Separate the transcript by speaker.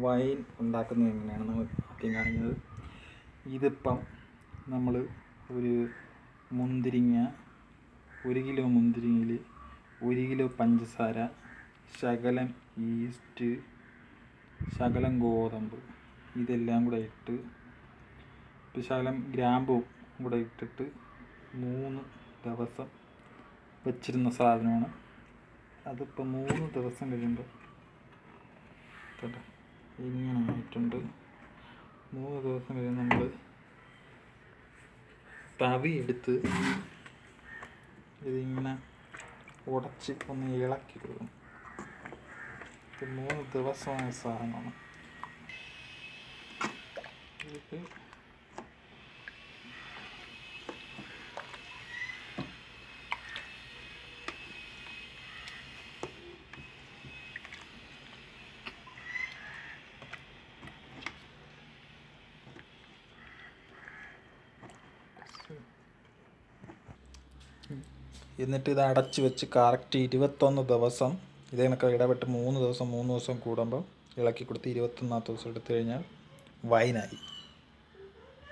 Speaker 1: Wine ഉണ്ടാക്കുന്നത് എങ്ങനെയാണ് നമ്മൾ ആദ്യം കാണിക്കുന്നത്. ഇതിപ്പം നമ്മൾ ഒരു മുന്തിരിങ്ങ, 1 കിലോ മുന്തിരിങ്ങയിൽ 1 കിലോ പഞ്ചസാര, ശകലം ഈസ്റ്റ്, ശകലം ഗോതമ്പ്, ഇതെല്ലാം കൂടെ ഇട്ട് ശകലം ഗ്രാമ്പും കൂടെ ഇട്ടിട്ട് 3 ദിവസം വെച്ചിരുന്ന സാധനമാണ്. അതിപ്പോൾ 3 ദിവസം കഴിയുമ്പോൾ കേട്ടോ ഇങ്ങനെ ആയിട്ടുണ്ട്. 3 ദിവസം കഴിയുമ്പോൾ നമ്മൾ തവി എടുത്ത് ഇതിങ്ങനെ ഉടച്ച് ഒന്ന് ഇളക്കി കൊടുക്കും. ഇത് 3 ദിവസമായ സാധനമാണ്. ഇത് എന്നിട്ട് ഇത് അടച്ച് വെച്ച് കറക്റ്റ് 21 ദിവസം ഇതേ കണക്ക് ഇടപെട്ട് 3 ദിവസം കൂടുമ്പോൾ ഇളക്കി കൊടുത്ത് 21ാമത്തെ ദിവസം എടുത്തു കഴിഞ്ഞാൽ വൈനായി.